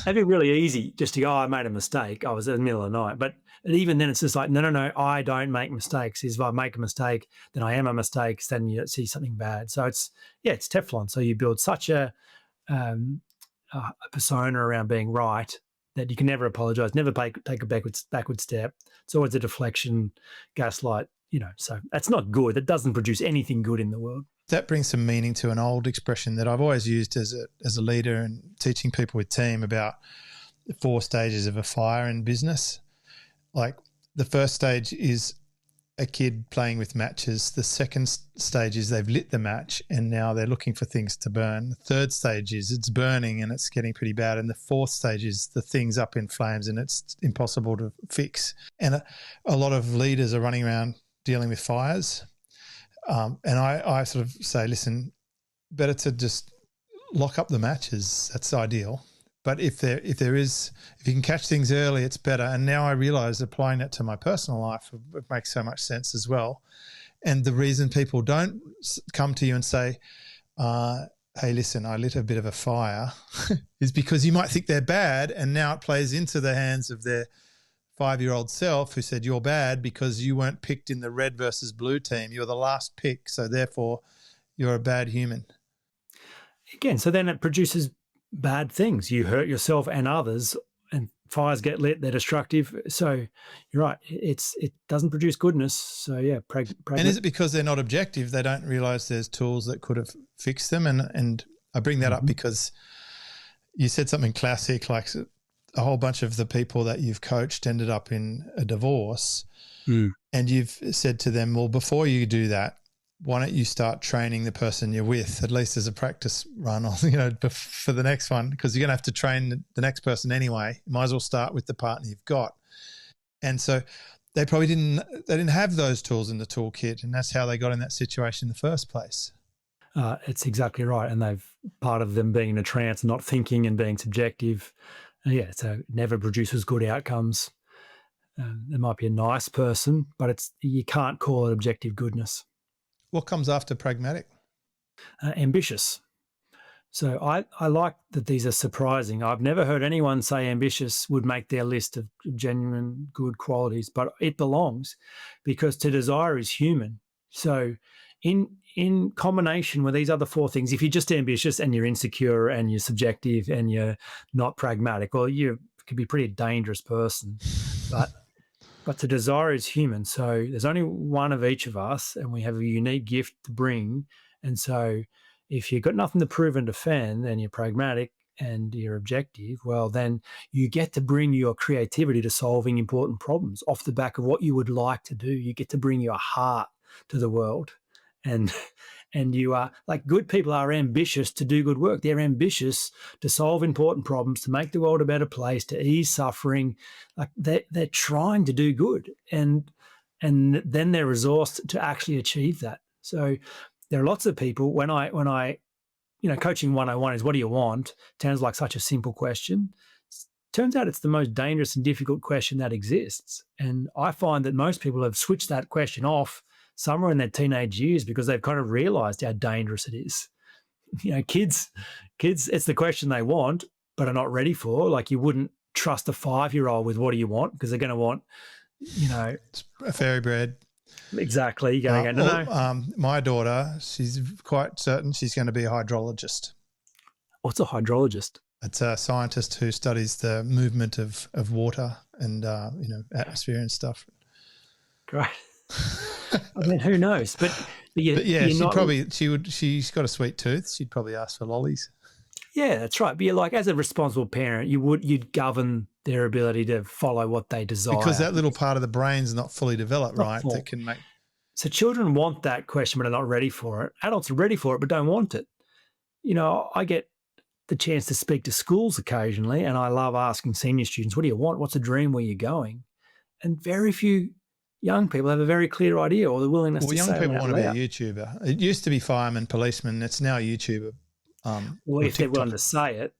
that'd be really easy just to go, I made a mistake. I was in the middle of the night. But even then, it's just like, no, I don't make mistakes. If I make a mistake, then I am a mistake. Then you see something bad. So it's Teflon. So you build such a persona around being right that you can never apologize, never take a backward step. It's always a deflection, gaslight. So that's not good. That doesn't produce anything good in the world. That brings some meaning to an old expression that I've always used as a leader and teaching people with team about the 4 stages of a fire in business. Like, the first stage is a kid playing with matches. The second stage is they've lit the match and now they're looking for things to burn. The third stage is it's burning and it's getting pretty bad. And the fourth stage is the thing's up in flames and it's impossible to fix. And a lot of leaders are running around dealing with fires. And I sort of say, listen, better to just lock up the matches. That's ideal. But if you can catch things early, it's better. And now I realize applying that to my personal life, it makes so much sense as well. And the reason people don't come to you and say, hey, listen, I lit a bit of a fire is because you might think they're bad, and now it plays into the hands of their 5-year-old self who said you're bad because you weren't picked in the red versus blue team. You're the last pick, so therefore you're a bad human. Again, so then it produces bad things. You hurt yourself and others, and fires get lit, they're destructive. So you're right, it doesn't produce goodness. So yeah, and is it because they're not objective? They don't realise there's tools that could have fixed them. And I bring that up because you said something classic, like a whole bunch of the people that you've coached ended up in a divorce, and you've said to them, well, before you do that, why don't you start training the person you're with, at least as a practice run, or for the next one, because you're going to have to train the next person anyway. You might as well start with the partner you've got. And so they probably didn't have those tools in the toolkit, and that's how they got in that situation in the first place. It's exactly right, and part of them being in a trance, not thinking, and being subjective. So it never produces good outcomes. There might be a nice person, but you can't call it objective goodness. What comes after pragmatic? Ambitious. So I like that these are surprising. I've never heard anyone say ambitious would make their list of genuine good qualities, but it belongs, because to desire is human. So in combination with these other 4 things, if you're just ambitious and you're insecure and you're subjective and you're not pragmatic, well, you could be a pretty dangerous person. But to desire is human. So there's only one of each of us, and we have a unique gift to bring. And so if you've got nothing to prove and defend, and you're pragmatic and you're objective, well, then you get to bring your creativity to solving important problems off the back of what you would like to do. You get to bring your heart to the world. And you are, like, good people are ambitious to do good work. They're ambitious to solve important problems, to make the world a better place, to ease suffering. Like they're trying to do good, and then they're resourced to actually achieve that. So there are lots of people, when I coaching 101 is, what do you want? Sounds like such a simple question. Turns out it's the most dangerous and difficult question that exists. And I find that most people have switched that question off somewhere in their teenage years because they've kind of realized how dangerous it is. Kids, it's the question they want, but are not ready for. Like, you wouldn't trust a 5-year-old with what do you want, because they're going to want, It's a fairy bread. Exactly. You're going to go, no. My daughter, she's quite certain she's going to be a hydrologist. What's a hydrologist? It's a scientist who studies the movement of water and, atmosphere and stuff. Great. I mean, who knows? But yeah, she's got a sweet tooth. She'd probably ask for lollies. Yeah, that's right. But you're like, as a responsible parent, you'd govern their ability to follow what they desire. Because that little part of the brain's not fully developed, right? Full. That can make. So children want that question, but are not ready for it. Adults are ready for it, but don't want it. I get the chance to speak to schools occasionally, and I love asking senior students, what do you want? What's a dream? Where you're going? And very few young people have a very clear idea or the willingness to say it. Well, young people want to loud. be a YouTuber. It used to be fireman, policeman. It's now a YouTuber. Well, if they're willing to say it.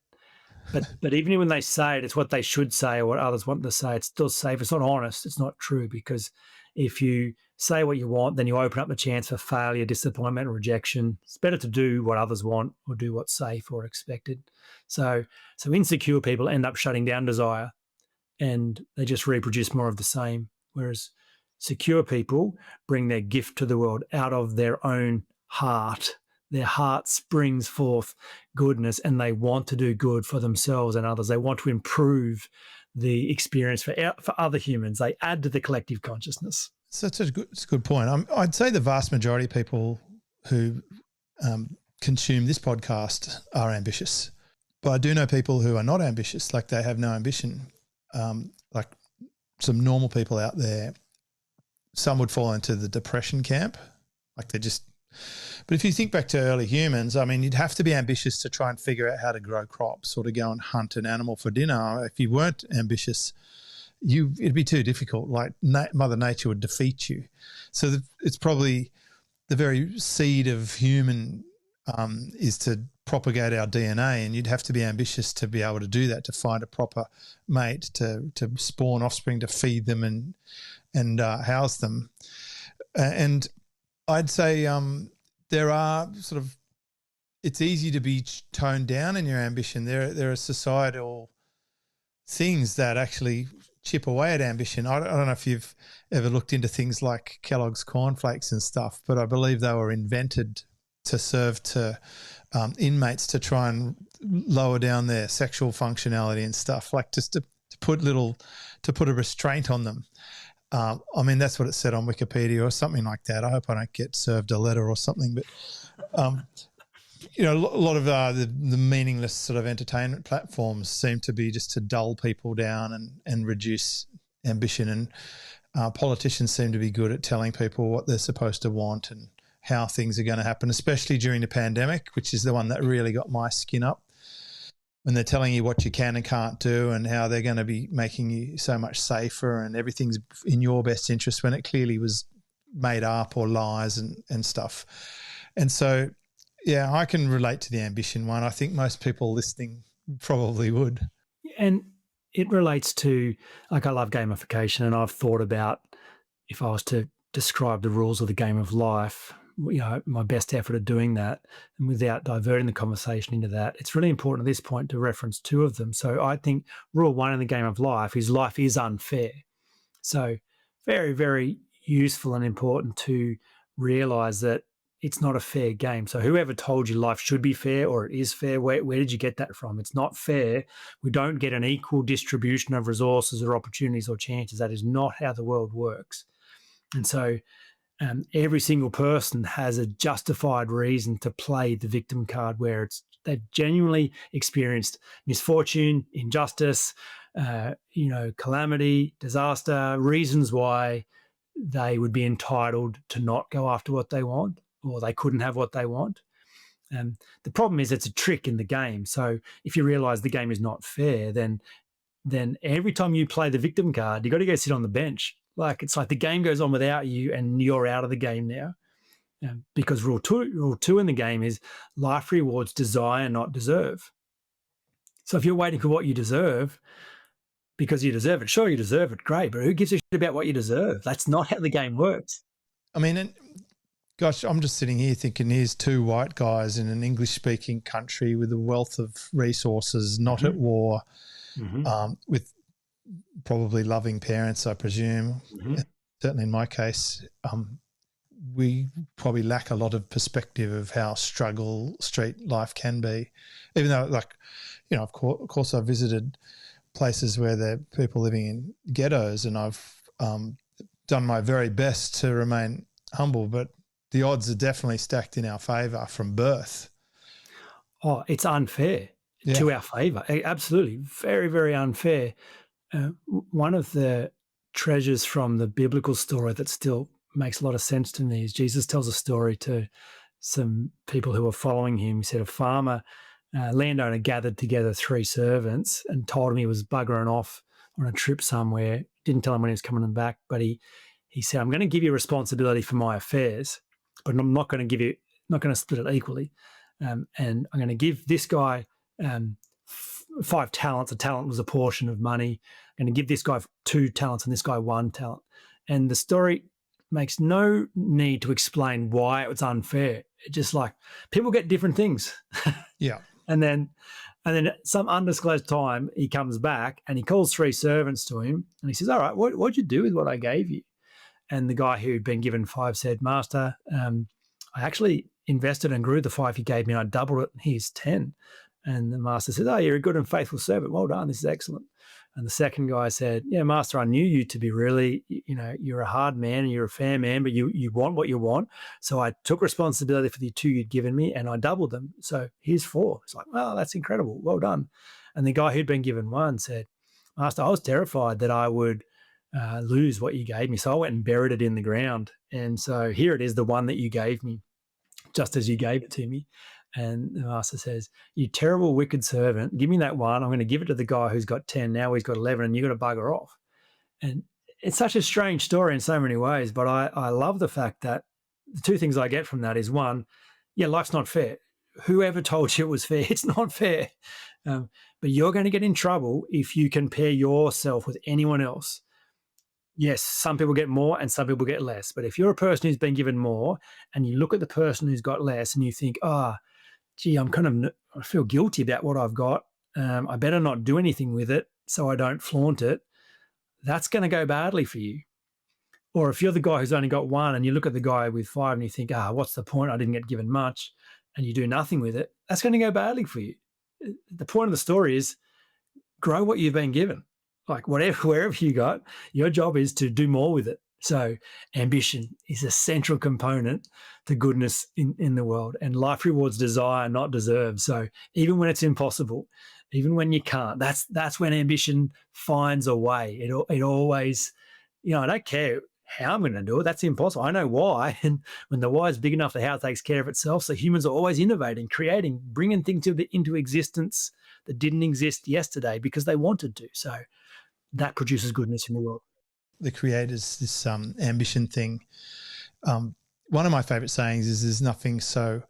But even when they say it, it's what they should say or what others want them to say. It's still safe. It's not honest. It's not true, because if you say what you want, then you open up the chance for failure, disappointment, and rejection. It's better to do what others want or do what's safe or expected. So insecure people end up shutting down desire, and they just reproduce more of the same, whereas secure people bring their gift to the world out of their own heart. Their heart springs forth goodness, and they want to do good for themselves and others. They want to improve the experience for other humans. They add to the collective consciousness. So it's a good point. I'd say the vast majority of people who consume this podcast are ambitious. But I do know people who are not ambitious, like they have no ambition, like some normal people out there. Some would fall into the depression camp, like they're just. But if you think back to early humans, I mean, you'd have to be ambitious to try and figure out how to grow crops or to go and hunt an animal for dinner. If you weren't ambitious, it'd be too difficult. Like Mother Nature would defeat you. So it's probably the very seed of human is to propagate our DNA, and you'd have to be ambitious to be able to do that, to find a proper mate, to spawn offspring, to feed them and house them. And I'd say there are sort of it's easy to be toned down in your ambition. There are societal things that actually chip away at ambition. I don't know if you've ever looked into things like Kellogg's cornflakes and stuff, but I believe they were invented to serve to inmates to try and lower down their sexual functionality and stuff, like just to put a restraint on them. I mean, that's what it said on Wikipedia or something like that. I hope I don't get served a letter or something, but a lot of the meaningless sort of entertainment platforms seem to be just to dull people down and reduce ambition. And politicians seem to be good at telling people what they're supposed to want and how things are going to happen, especially during the pandemic, which is the one that really got my skin up. When they're telling you what you can and can't do and how they're going to be making you so much safer and everything's in your best interest, when it clearly was made up or lies and stuff. And so, yeah, I can relate to the ambition one. I think most people listening probably would. And it relates to, like, I love gamification, and I've thought about if I was to describe the rules of the game of life, my best effort at doing that, and without diverting the conversation into that, it's really important at this point to reference two of them. So I think rule one in the game of life is unfair. So very, very useful and important to realize that it's not a fair game. So whoever told you life should be fair or it is fair, where did you get that from? It's not fair. We don't get an equal distribution of resources or opportunities or chances. That is not how the world works. And so every single person has a justified reason to play the victim card, where they've genuinely experienced misfortune, injustice, calamity, disaster, reasons why they would be entitled to not go after what they want, or they couldn't have what they want. The problem is it's a trick in the game. So if you realize the game is not fair, then every time you play the victim card, you got to go sit on the bench. Like, it's like the game goes on without you and you're out of the game now. Because rule two in the game is life rewards desire, not deserve. So if you're waiting for what you deserve because you deserve it, sure, you deserve it, great, but who gives a shit about what you deserve? That's not how the game works. I mean, gosh, I'm just sitting here thinking, here's two white guys in an English-speaking country with a wealth of resources, not at war, with probably loving parents, I presume. Certainly in my case, we probably lack a lot of perspective of how struggle street life can be, even though, of course I've visited places where there are people living in ghettos, and I've done my very best to remain humble, but the odds are definitely stacked in our favour from birth. Oh, it's unfair to our favour. Absolutely. Very, very unfair. One of the treasures from the biblical story that still makes a lot of sense to me is Jesus tells a story to some people who were following him. He said a landowner gathered together 3 servants and told him he was buggering off on a trip somewhere. Didn't tell him when he was coming back, but he said, I'm going to give you responsibility for my affairs, but I'm not going to split it equally. And I'm going to give this guy 5 talents. A talent was a portion of money. I'm going to give this guy 2 talents and this guy 1 talent. And the story makes no need to explain why it was unfair. It's just like people get different things. Yeah. And then some undisclosed time, he comes back and he calls 3 servants to him and he says, all right, what'd you do with what I gave you? And the guy who'd been given 5 said, Master, I actually invested and grew the 5 you gave me and I doubled it. Here's 10. And the master said, oh, you're a good and faithful servant. Well done. This is excellent. And the second guy said, yeah, Master, I knew you to be really, you're a hard man and you're a fair man, but you want what you want. So I took responsibility for the 2 you'd given me and I doubled them. So here's 4. It's like, well, that's incredible. Well done. And the guy who'd been given 1 said, Master, I was terrified that I would lose what you gave me. So I went and buried it in the ground. And so here it is, the 1 that you gave me, just as you gave it to me. And the master says, you terrible, wicked servant, give me that 1. I'm going to give it to the guy who's got 10. Now he's got 11 and you've got to bugger off. And it's such a strange story in so many ways, but I love the fact that the 2 things I get from that is, 1, yeah, life's not fair. Whoever told you it was fair? It's not fair. But you're going to get in trouble if you compare yourself with anyone else. Yes, some people get more and some people get less. But if you're a person who's been given more and you look at the person who's got less and you think, gee, I feel guilty about what I've got. I better not do anything with it so I don't flaunt it. That's going to go badly for you. Or if you're the guy who's only got one and you look at the guy with five and you think, what's the point? I didn't get given much, and you do nothing with it, that's going to go badly for you. The point of the story is grow what you've been given. Like wherever you got, your job is to do more with it. So ambition is a central component to goodness in the world, and life rewards desire, not deserve. So even when it's impossible, even when you can't, that's when ambition finds a way. It always, I don't care how I'm going to do it. That's impossible. I know why. And when the why is big enough, the how takes care of itself. So humans are always innovating, creating, bringing things into existence that didn't exist yesterday because they wanted to. So that produces goodness in the world. The creators, this ambition thing. One of my favorite sayings is there's nothing so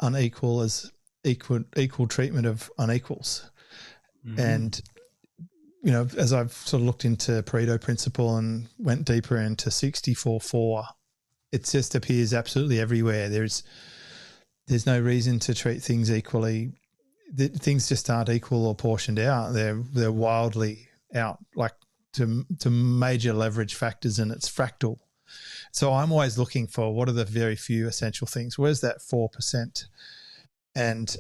unequal as equal treatment of unequals. Mm-hmm. And as I've sort of looked into Pareto principle and went deeper into 64-4, it just appears absolutely everywhere. There's no reason to treat things equally. Things just aren't equal or portioned out. They're wildly out, like to major leverage factors, and it's fractal. So I'm always looking for what are the very few essential things. Where's that 4%? And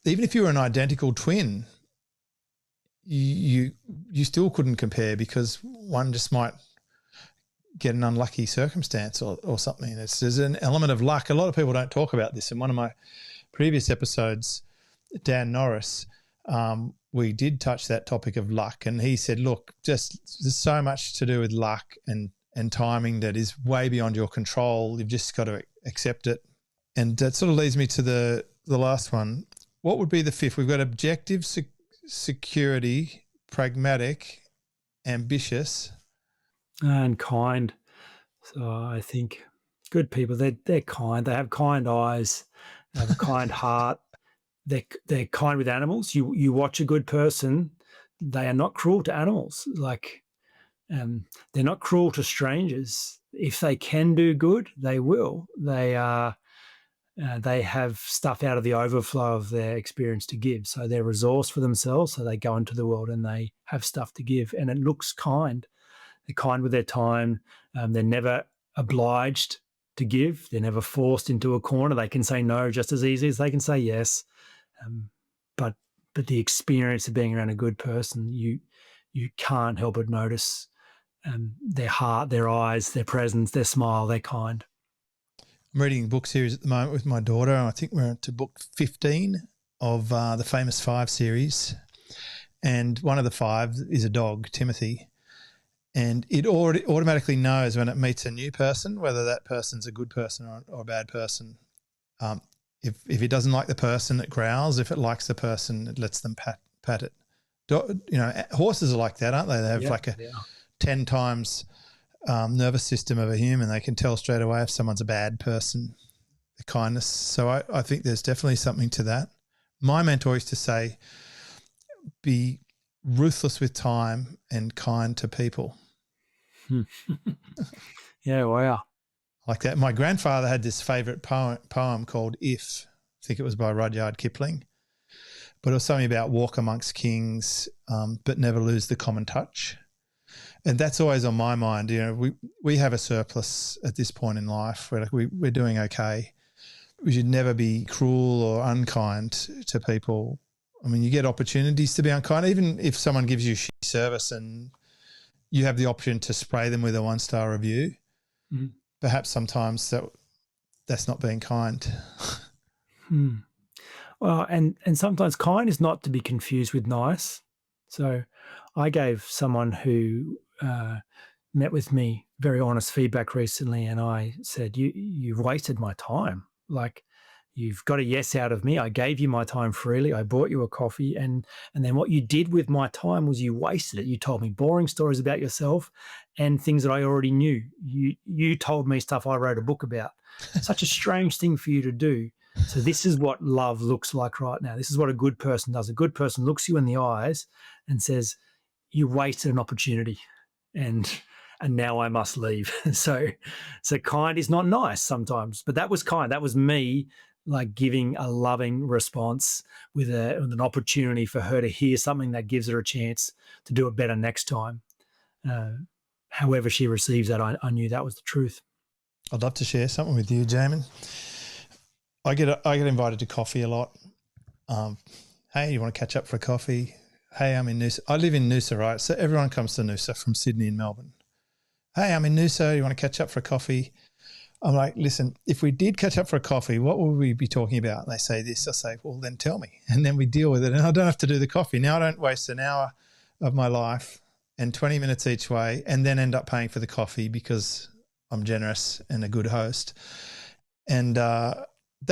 even if you were an identical twin, you still couldn't compare because one just might get an unlucky circumstance or something. There's an element of luck. A lot of people don't talk about this. In one of my previous episodes, Dan Norris, we did touch that topic of luck, and he said, look, just there's so much to do with luck and timing that is way beyond your control. You've just got to accept it. And that sort of leads me to the last one. What would be the fifth? We've got objective, security, pragmatic, ambitious, and kind. So I think good people, they're kind. They have kind eyes. They have a kind heart. They're kind with animals. You watch a good person, they are not cruel to animals. Like they're not cruel to strangers. If they can do good, they will. They have stuff out of the overflow of their experience to give. So they're resource for themselves. So they go into the world and they have stuff to give, and it looks kind. They're kind with their time. They're never obliged to give. They're never forced into a corner. They can say no just as easy as they can say yes. But the experience of being around a good person, you can't help but notice their heart, their eyes, their presence, their smile, their kind. I'm reading a book series at the moment with my daughter, and I think we're to book 15 of the Famous Five series. And one of the five is a dog, Timothy. And it already automatically knows when it meets a new person whether that person's a good person or a bad person. If it doesn't like the person, it growls. If it likes the person, it lets them pat it. Horses are like that, aren't they? They have 10 times nervous system of a human. They can tell straight away if someone's a bad person, the kindness. So I think there's definitely something to that. My mentor used to say, be ruthless with time and kind to people. Yeah, wow. Like that. My grandfather had this favourite poem called If. I think it was by Rudyard Kipling. But it was something about walk amongst kings, but never lose the common touch. And that's always on my mind. We have a surplus at this point in life. We're doing okay. We should never be cruel or unkind to people. I mean, you get opportunities to be unkind, even if someone gives you shitty service and you have the option to spray them with a 1-star review. Mm-hmm. Perhaps sometimes that's not being kind. Well, and sometimes kind is not to be confused with nice. So I gave someone who met with me very honest feedback recently, and I said, you've wasted my time. Like, you've got a yes out of me. I gave you my time freely. I bought you a coffee. And then what you did with my time was you wasted it. You told me boring stories about yourself and things that I already knew. You told me stuff I wrote a book about. Such a strange thing for you to do. So this is what love looks like right now. This is what a good person does. A good person looks you in the eyes and says, you wasted an opportunity and now I must leave. So kind is not nice sometimes, but that was kind. That was me like giving a loving response with an opportunity for her to hear something that gives her a chance to do it better next time. However she receives that, I knew that was the truth. I'd love to share something with you, Jaemin. I get invited to coffee a lot. Hey, you want to catch up for a coffee? Hey, I'm in Noosa. I live in Noosa, right? So everyone comes to Noosa from Sydney and Melbourne. Hey, I'm in Noosa. You want to catch up for a coffee? I'm like, listen, if we did catch up for a coffee, what would we be talking about? And they say this. I say, well, then tell me. And then we deal with it. And I don't have to do the coffee. Now I don't waste an hour of my life and 20 minutes each way and then end up paying for the coffee because I'm generous and a good host. And that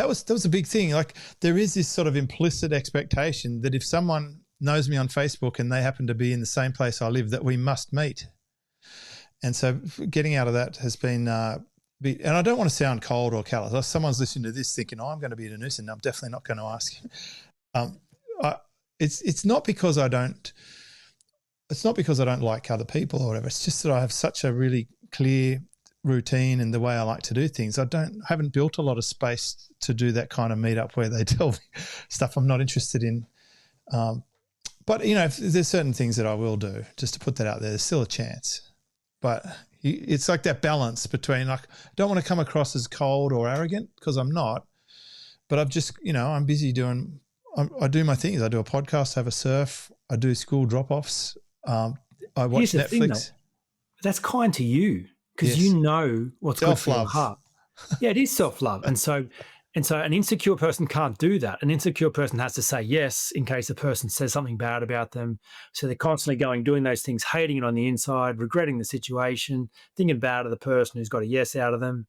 was a big thing. Like there is this sort of implicit expectation that if someone knows me on Facebook and they happen to be in the same place I live, that we must meet. And so getting out of that has been, and I don't want to sound cold or callous. Someone's listening to this thinking, I'm going to be at a nuisance. I'm definitely not going to ask you. It's not because I don't like other people or whatever. It's just that I have such a really clear routine in the way I like to do things. Haven't built a lot of space to do that kind of meetup where they tell me stuff I'm not interested in. But, if there's certain things that I will do, just to put that out there, there's still a chance. But it's like that balance between, like, I don't want to come across as cold or arrogant because I'm not, but I've just, I'm busy I do my things. I do a podcast, have a surf, I do school drop-offs, I watch Netflix. Thing, that's kind to you because you know what's good for your heart. Yeah, it is self-love. And so an insecure person can't do that. An insecure person has to say yes in case a person says something bad about them. So they're constantly doing those things, hating it on the inside, regretting the situation, thinking bad of the person who's got a yes out of them.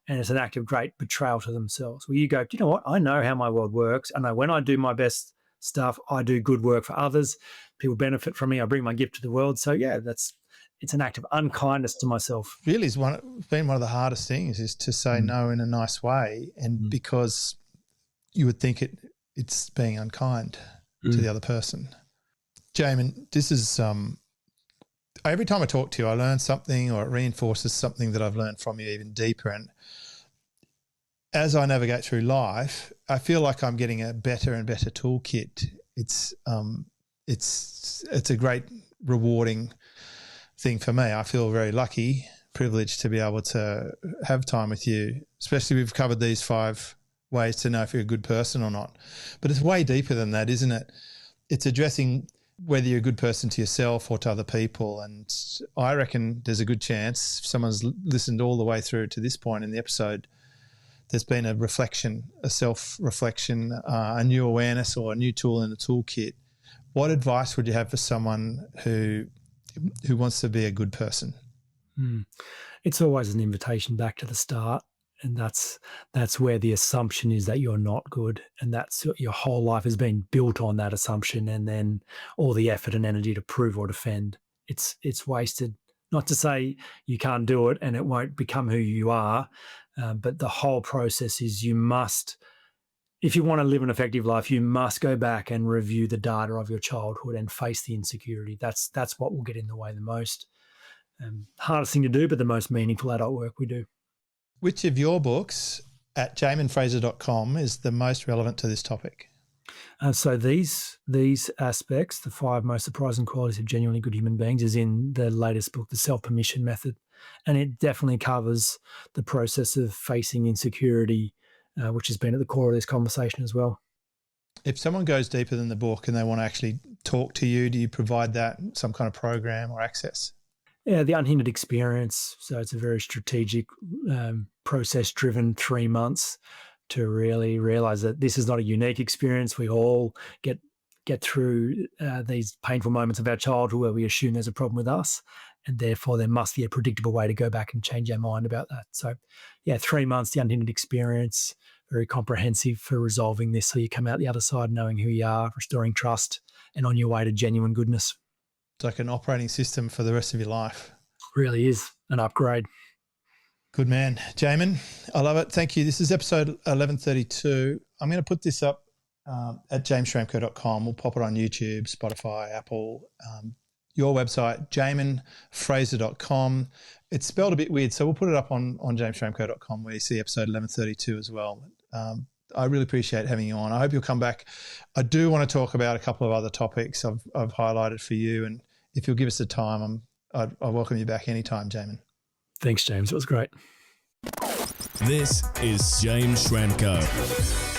And it's an act of great betrayal to themselves. Where you go, do you know what? I know how my world works. I know when I do my best stuff, I do good work for others. People benefit from me. I bring my gift to the world. So yeah, it's an act of unkindness to myself. Really has been one of the hardest things is to say no in a nice way, and because you would think it's being unkind to the other person. Jaemin, this is every time I talk to you, I learn something or it reinforces something that I've learned from you even deeper. And as I navigate through life, I feel like I'm getting a better and better toolkit. It's a great rewarding thing for me. I feel very lucky, privileged to be able to have time with you, especially we've covered these 5 ways to know if you're a good person or not. But it's way deeper than that, isn't it? It's addressing whether you're a good person to yourself or to other people. And I reckon there's a good chance if someone's listened all the way through to this point in the episode, there's been a reflection, a self-reflection, a new awareness or a new tool in the toolkit. What advice would you have for someone who wants to be a good person? It's always an invitation back to the start, and that's where the assumption is that you're not good, and that's your whole life has been built on that assumption, and then all the effort and energy to prove or defend, it's wasted. Not to say you can't do it and it won't become who you are, but the whole process is you must. If you want to live an effective life, you must go back and review the data of your childhood and face the insecurity. That's what will get in the way the most. Hardest thing to do, but the most meaningful adult work we do. Which of your books at jaeminfrazer.com is the most relevant to this topic? So these aspects, the 5 most surprising qualities of genuinely good human beings, is in the latest book, The Self-Permission Method. And it definitely covers the process of facing insecurity, which has been at the core of this conversation as well. If someone goes deeper than the book and they want to actually talk to you, do you provide that some kind of program or access? Yeah, the unhindered experience. So it's a very strategic, process-driven 3 months to really realize that this is not a unique experience. We all get through these painful moments of our childhood where we assume there's a problem with us, and therefore there must be a predictable way to go back and change our mind about that. So, yeah, 3 months, the unhindered experience, very comprehensive for resolving this so you come out the other side knowing who you are, restoring trust, and on your way to genuine goodness. It's like an operating system for the rest of your life. Really is an upgrade. Good man. Jaemin, I love it. Thank you. This is episode 1132. I'm going to put this up at jamesschramko.com. We'll pop it on YouTube, Spotify, Apple, your website, jaeminfrazer.com. It's spelled a bit weird, so we'll put it up on jamesschramko.com where you see episode 1132 as well. I really appreciate having you on. I hope you'll come back. I do want to talk about a couple of other topics I've highlighted for you, and if you'll give us the time, I'll welcome you back anytime, Jaemin. Thanks, James. It was great. This is James Schramko.